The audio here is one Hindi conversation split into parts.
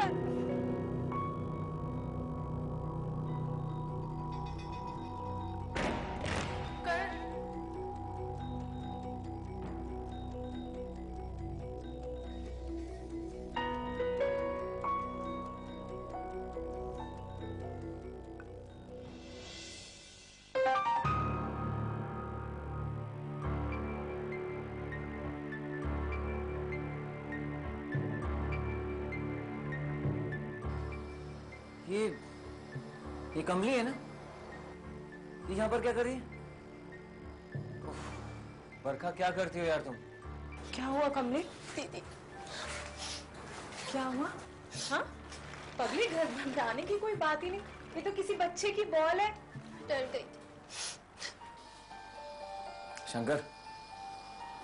कर। ये ये कमली है ना? ये यहाँ पर क्या कर रही है? बरखा क्या करती हो यार तुम? क्या हुआ कमली? दीदी क्या हुआ? हाँ पगली, घर बंद आने की कोई बात ही नहीं, ये तो किसी बच्चे की बॉल है। डर गई। शंकर,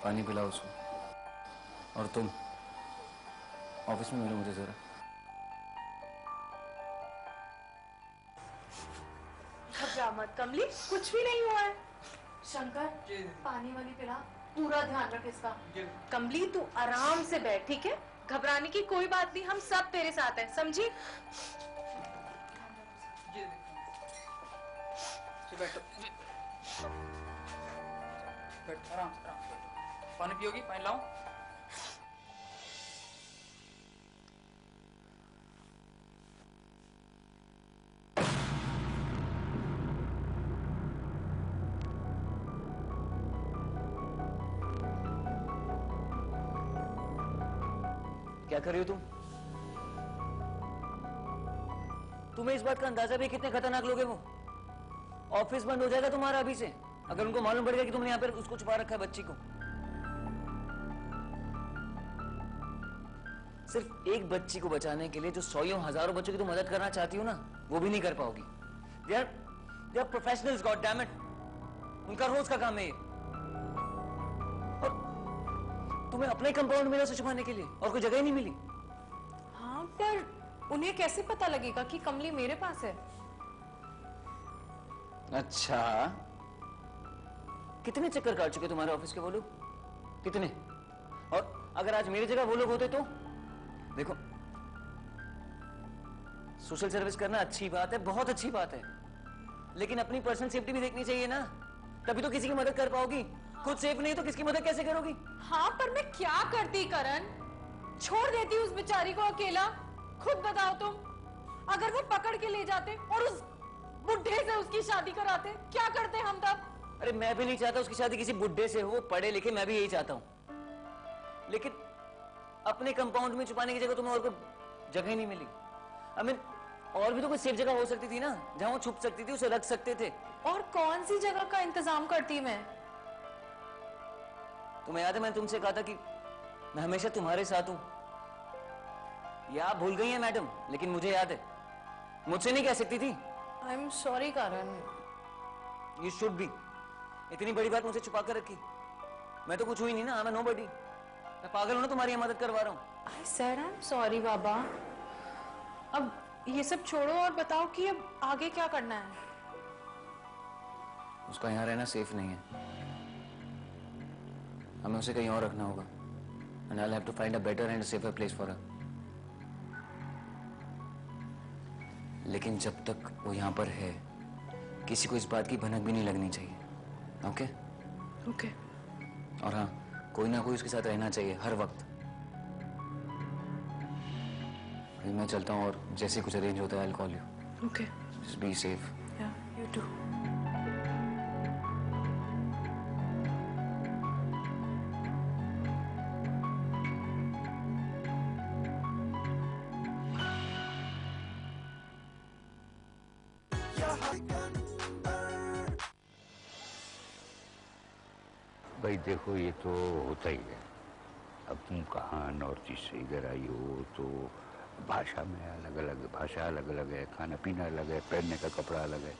पानी पिलाओ उसको। और तुम ऑफिस में मिलो मुझे जरा। घबरा मत कमली, कुछ भी नहीं हुआ है। शंकर पानी वाली पिला, पूरा ध्यान रख इसका। कमली तू आराम से बैठ, ठीक है? घबराने की कोई बात नहीं, हम सब तेरे साथ हैं, समझी? बैठो, बैठो आराम से, आराम से। पानी पियोगी? पानी लाऊं? क्या कर रही हो तुम? तुम्हें इस बात का अंदाजा भी कितने खतरनाक लोग हैं वो? ऑफिस बंद हो जाएगा तुम्हारा अभी से, अगर उनको मालूम पड़ गया कि तुमने यहाँ पर उसको छुपा रखा है, बच्ची को। सिर्फ एक बच्ची को बचाने के लिए जो सौयों हजारों बच्चों की तुम मदद करना चाहती हो ना, वो भी नहीं कर पाओगी। They are professionals, god damn it. उनका रोज का काम है ये। और तुम्हें अपने कंपाउंड में से छुपाने के लिए और कोई जगह ही नहीं मिली। हाँ पर उन्हें कैसे पता लगेगा कि कमली मेरे पास है? अच्छा, कितने चक्कर काट चुके तुम्हारे ऑफिस के वो लोग? कितने? और अगर आज मेरी जगह वो लोग होते तो? देखो, सोशल सर्विस करना अच्छी बात है, बहुत अच्छी बात है, लेकिन अपनी पर्सनल सेफ्टी भी देखनी चाहिए ना, तभी तो किसी की मदद कर पाओगी। खुद सेफ नहीं तो किसकी मदद कैसे करोगी? हाँ पर मैं क्या करती करण? छोड़ देती उस बेचारी को अकेला? खुद बताओ तुम, अगर वो पकड़ के ले जाते और उस बुढ़े से उसकी शादी कराते, क्या करते हम तब? अरे मैं भी नहीं चाहता उसकी शादी किसी बुढ़े से हो, पढ़े लिखे, मैं भी यही चाहता हूं, लेकिन अपने कंपाउंड में छुपाने की जगह तुम्हें और कोई जगह ही नहीं मिली। आई मीन, और भी तो कोई सेफ जगह हो सकती थी ना, जहां वो छुप सकती थी, उसे रख सकते थे। और कौन सी जगह का इंतजाम करती मैं? तुम्हें याद है मैंने तुमसे कहा था कि मैं हमेशा तुम्हारे साथ हूं? या आप भूल गई हैं मैडम? लेकिन मुझे याद है, मुझसे नहीं कह सकती थी? आई am sorry Karan. You should be. इतनी बड़ी बात मुझसे छुपा कर रखी। मैं तो कुछ हुई नहीं ना, आई एम नोबडी। मैं पागल हूं ना तुम्हारी मदद करवा रहा हूं। I said I am sorry बाबा। अब ये सब छोड़ो और बताओ कि अब आगे क्या करना है? उसका यहाँ रहना सेफ नहीं है, हमें उसे कहीं और रखना होगा। And I'll have to find a better and safer place for her. लेकिन जब तक वो यहाँ पर है, किसी को इस बात की भनक भी नहीं लगनी चाहिए। ओके? ओके। और हाँ, कोई ना कोई उसके साथ रहना चाहिए हर वक्त। फिर मैं चलता हूँ और जैसे कुछ अरेंज होता है I'll call you. Okay. Just be safe. Yeah, you too. भाई देखो, ये तो होता ही है। अब तुम कहाँ नॉर्थ ईस्ट से इधर आई हो, तो भाषा में अलग अलग, भाषा अलग अलग है, खाना पीना अलग है, पहनने का कपड़ा अलग है।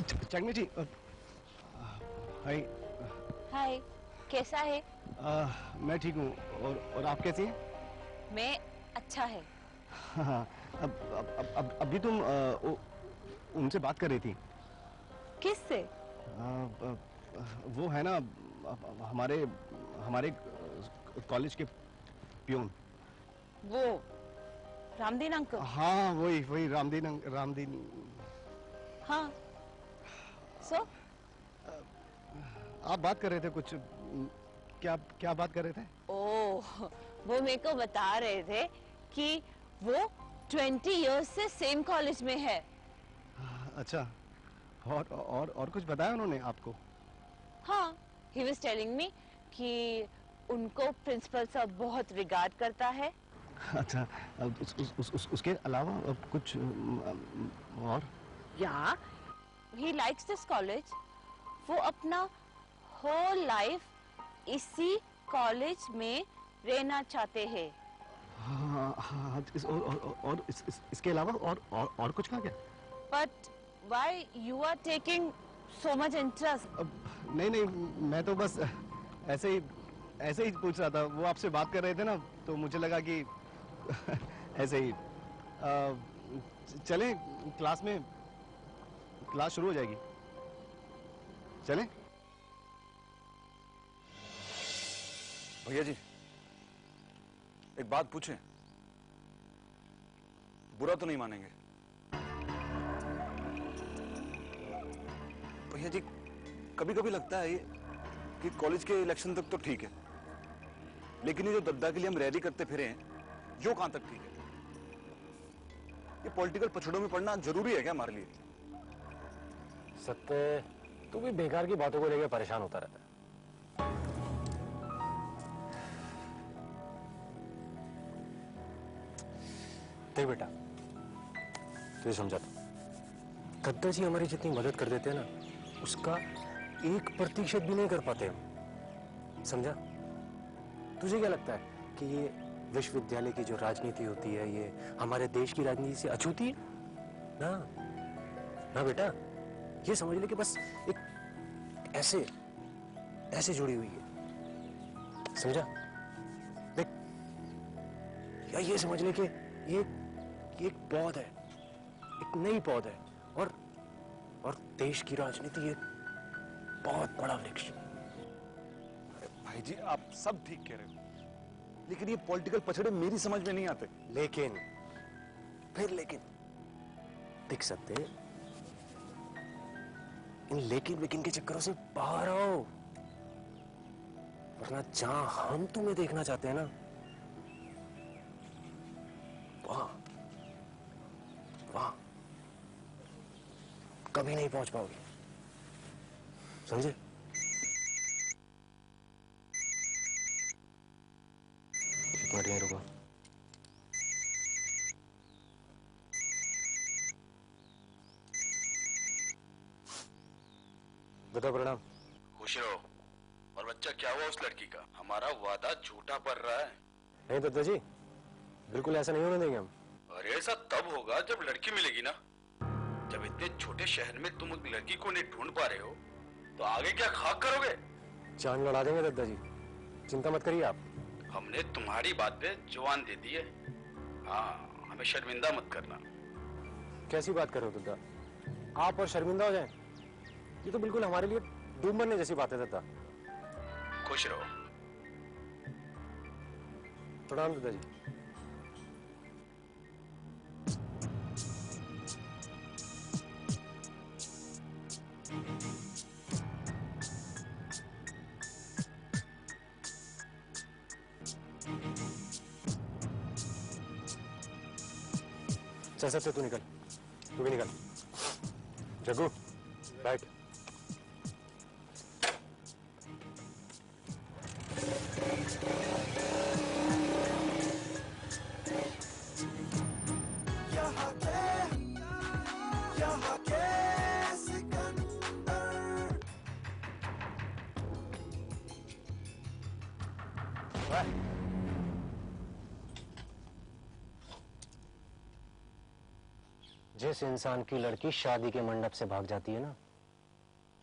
चंगनी जी, हाय। हाय, कैसा है? मैं ठीक हूँ, और आप कैसी हैं? मैं अच्छा है। हाँ, अभी तुम उनसे बात कर रही थी। किससे? वो है ना, हमारे हमारे कॉलेज के प्यून। वो रामदीन अंकल? हाँ, वही रामदीन। हाँ, सो आप बात कर रहे थे कुछ, क्या बात कर रहे थे? ओह, वो मेरे को बता रहे थे कि वो 20 इयर्स से सेम कॉलेज में है। अच्छा, और कुछ बताया उन्होंने आपको? हाँ, he was telling me कि उनको प्रिंसिपल साहब बहुत रिगार्ड करता है। अच्छा, उसके अलावा कुछ और? या, he likes this college. वो अपना whole लाइफ इसी कॉलेज में रहना चाहते हैं। हाँ, इसके अलावा और कुछ कहा क्या? But why you are taking so much interest? नहीं, मैं तो बस ऐसे ही पूछ रहा था। वो आपसे बात कर रहे थे ना, तो मुझे लगा कि ऐसे ही चलें, क्लास शुरू हो जाएगी, चलें? भैया जी, एक बात पूछें? बुरा तो नहीं मानेंगे? भैया जी, कभी कभी लगता है ये कि कॉलेज के इलेक्शन तक तो ठीक है, लेकिन ये जो दद्दा के लिए हम रैली करते फिरे हैं, यो कहां तक ठीक है? ये पॉलिटिकल पछड़ों में पड़ना जरूरी है क्या हमारे लिए? सत्य, तू भी बेकार की बातों को लेकर परेशान होता रहता है। देख बेटा, तुझे समझाता, दद्दा जी हमारी जितनी मदद कर देते हैं ना, उसका 1% भी नहीं कर पाते हम, समझा? तुझे क्या लगता है कि ये विश्वविद्यालय की जो राजनीति होती है, ये हमारे देश की राजनीति से अछूती है? ना ना बेटा, ये समझ ले कि बस एक ऐसे जुड़ी हुई है, समझा? देख, या ये समझ ले कि ये एक पौध है, एक नई पौध है, और देश की राजनीति एक बहुत बड़ा वृक्ष। अरे भाई जी, आप सब ठीक कह रहे हो, लेकिन ये पॉलिटिकल पछड़े मेरी समझ में नहीं आते। लेकिन देख सकते, इन लेकिन के चक्करों से बाहर आओ, वरना जहां हम तुम्हें देखना चाहते हैं ना, वहां कभी नहीं पहुंच पाओगे, समझे? एक मिनट यहीं रुको। बताओ। प्रणाम। खुश रहो। और बच्चा, क्या हुआ उस लड़की का? हमारा वादा झूठा पड़ रहा है। नहीं दद्दा जी, बिल्कुल ऐसा नहीं होने देंगे हम। अरे ऐसा तब होगा जब लड़की मिलेगी ना। जब इतने छोटे शहर में तुम एक लड़की को नहीं ढूंढ पा रहे हो, तो आगे क्या खाक करोगे? जान लड़ा देंगे दद्दा जी, चिंता मत करिए आप। हमने तुम्हारी बात पे जवान दे दी है। हाँ, हमें शर्मिंदा मत करना। कैसी बात कर रहे हो दद्दा? आप और शर्मिंदा हो जाएं? ये तो बिल्कुल हमारे लिए डूब मरने जैसी बात है दद्दा। खुश रहो। प्रणाम दद्दा जी। चल सत्य, तू निकल, तू भी निकल। जग्गू, बैठ। जिस इंसान की लड़की शादी के मंडप से भाग जाती है ना,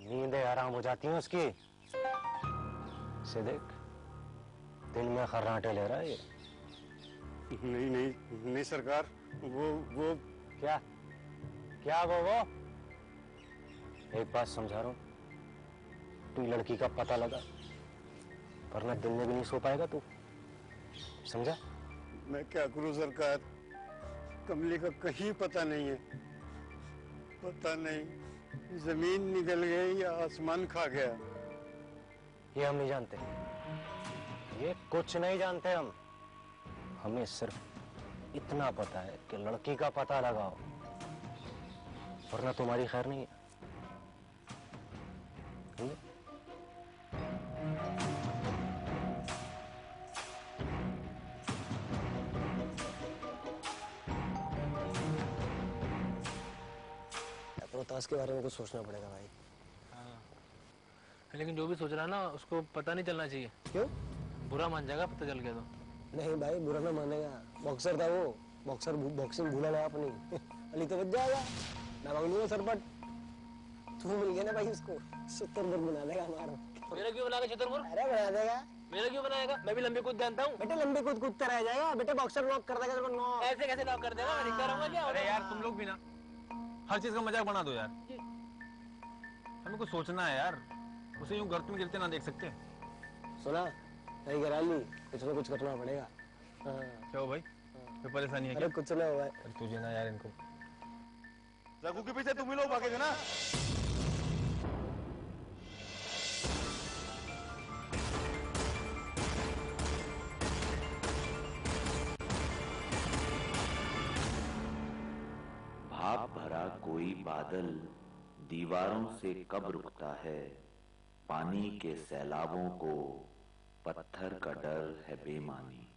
नींदें आराम हो जाती हैं उसकी। से देख, दिन में खर्राटे ले रहा है ये। नहीं नहीं नहीं सरकार, वो क्या क्या वो एक बात समझा रहा हूं, तू लड़की का पता लगा, वरना दिन में भी नहीं सो पाएगा तू, समझा? मैं क्या करूं सरकार, कमली का कहीं पता नहीं है। पता नहीं जमीन निकल गई या आसमान खा गया। ये हम नहीं जानते, ये कुछ नहीं जानते हम। हमें सिर्फ इतना पता है कि लड़की का पता लगाओ, वरना तुम्हारी खैर नहीं है। समझे? रोहतास के बारे में कुछ सोचना पड़ेगा भाई। लेकिन जो भी सोच रहा है ना, उसको पता नहीं चलना चाहिए। क्यों? बुरा मान जाएगा पता चल गया तो। नहीं भाई, बुरा ना मानेगा। बॉक्सर था वो, बॉक्सिंग भूला ना अपनी। अली तो बच जाएगा, मैं मांग लूंगा सरपट। तू मिल गया ना भाई, उसको सुतरबुर बना देगा हमारा। मेरा क्यों बनाएगा छतरपुर? अरे बना देगा। मेरा क्यों बनाएगा? मैं भी लंबी कूद जानता हूँ। बेटे लंबी कूद कूदता रह जाएगा। बेटे बॉक्सर नॉक कर देगा, नॉक। ऐसे कैसे नॉक कर देगा? मैं दिखता रहूंगा क्या? अरे यार तुम लोग भी ना हर चीज का मजाक बना दो यार। हमें कुछ सोचना है यार, उसे यूं गर्त में गिरते ना देख सकते। सुना नहीं घराली, कुछ ना कुछ करना पड़ेगा। क्या हो भाई, कोई परेशानी है अरे क्या? कुछ ना हो भाई। अरे तुझे ना यार इनको रघु के पीछे तुम ही लोग भागेगे ना। भाप भरा कोई बादल दीवारों से कब रुकता है, पानी के सैलाबों को पत्थर का डर है बेमानी।